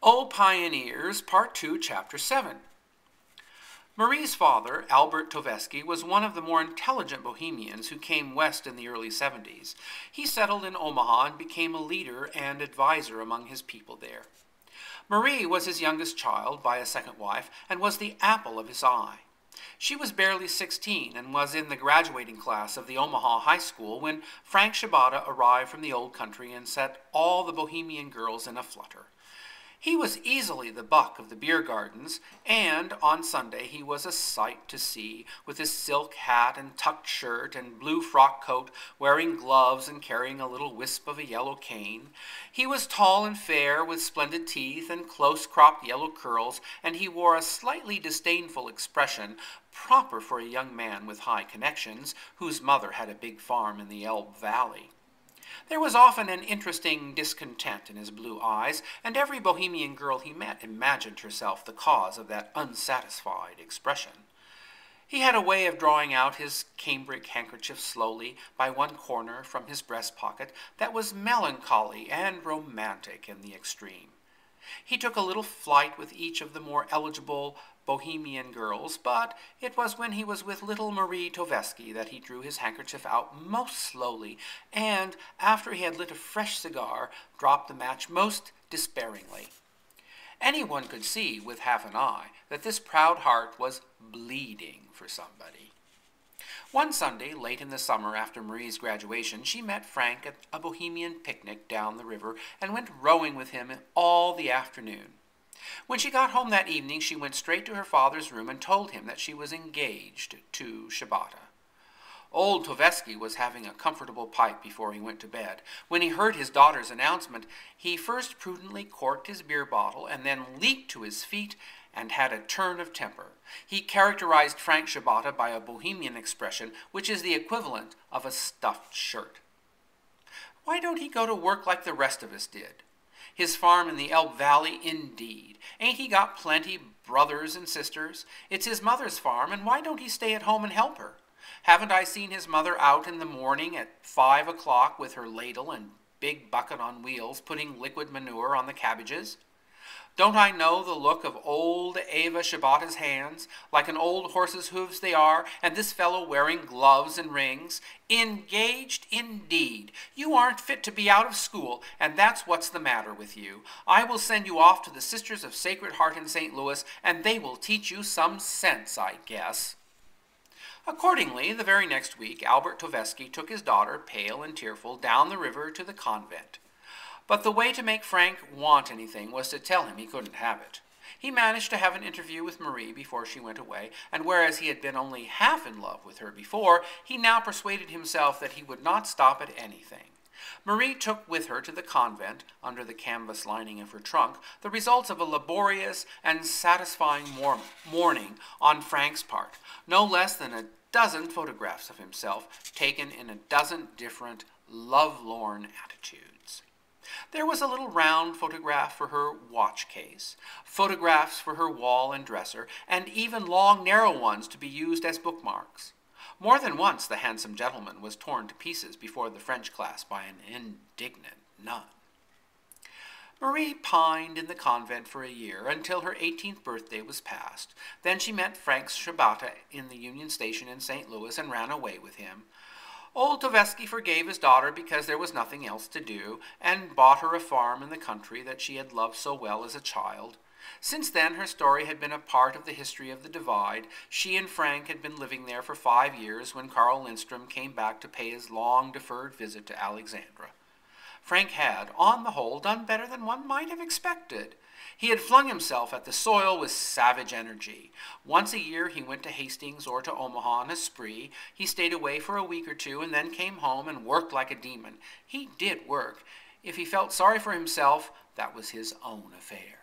Old Pioneers, Part 2, Chapter 7. Marie's father, Albert Tovesky, was one of the more intelligent Bohemians who came west in the early 70s. He settled in Omaha and became a leader and advisor among his people there. Marie was his youngest child by a second wife and was the apple of his eye. She was barely 16 and was in the graduating class of the Omaha High School when Frank Shibata arrived from the old country and set all the Bohemian girls in a flutter. He was easily the buck of the beer gardens, and on Sunday he was a sight to see, with his silk hat and tucked shirt and blue frock coat, wearing gloves and carrying a little wisp of a yellow cane. He was tall and fair, with splendid teeth and close-cropped yellow curls, and he wore a slightly disdainful expression, proper for a young man with high connections, whose mother had a big farm in the Elbe Valley. There was often an interesting discontent in his blue eyes, and every Bohemian girl he met imagined herself the cause of that unsatisfied expression. He had a way of drawing out his cambric handkerchief slowly by one corner from his breast pocket that was melancholy and romantic in the extreme. He took a little flight with each of the more eligible Bohemian girls, but it was when he was with little Marie Tovesky that he drew his handkerchief out most slowly, and, after he had lit a fresh cigar, dropped the match most despairingly. Anyone could see, with half an eye, that this proud heart was bleeding for somebody. One Sunday, late in the summer after Marie's graduation, she met Frank at a Bohemian picnic down the river and went rowing with him all the afternoon. When she got home that evening, she went straight to her father's room and told him that she was engaged to Shibata. Old Tovesky was having a comfortable pipe before he went to bed. When he heard his daughter's announcement, he first prudently corked his beer bottle and then leaped to his feet and had a turn of temper. He characterized Frank Shibata by a Bohemian expression, which is the equivalent of a stuffed shirt. Why don't he go to work like the rest of us did? His farm in the Elbe Valley, indeed. Ain't he got plenty brothers and sisters? It's his mother's farm, and why don't he stay at home and help her? Haven't I seen his mother out in the morning at 5 o'clock with her ladle and big bucket on wheels, putting liquid manure on the cabbages? Don't I know the look of old Eva Shibata's hands, like an old horse's hooves they are, and this fellow wearing gloves and rings? Engaged indeed. You aren't fit to be out of school, and that's what's the matter with you. I will send you off to the Sisters of Sacred Heart in St. Louis, and they will teach you some sense, I guess. Accordingly, the very next week, Albert Tovesky took his daughter, pale and tearful, down the river to the convent. But the way to make Frank want anything was to tell him he couldn't have it. He managed to have an interview with Marie before she went away, and whereas he had been only half in love with her before, he now persuaded himself that he would not stop at anything. Marie took with her to the convent, under the canvas lining of her trunk, the results of a laborious and satisfying mourning on Frank's part, no less than a dozen photographs of himself, taken in a dozen different lovelorn attitudes. There was a little round photograph for her watch case, photographs for her wall and dresser, and even long, narrow ones to be used as bookmarks. More than once the handsome gentleman was torn to pieces before the French class by an indignant nun. Marie pined in the convent for a year until her 18th birthday was passed. Then she met Frank Shibata in the Union Station in St. Louis and ran away with him. Old Tovesky forgave his daughter because there was nothing else to do, and bought her a farm in the country that she had loved so well as a child. Since then, her story had been a part of the history of the Divide. She and Frank had been living there for 5 years when Carl Lindstrom came back to pay his long-deferred visit to Alexandra. Frank had, on the whole, done better than one might have expected. He had flung himself at the soil with savage energy. Once a year he went to Hastings or to Omaha on a spree. He stayed away for a week or two and then came home and worked like a demon. He did work. If he felt sorry for himself, that was his own affair.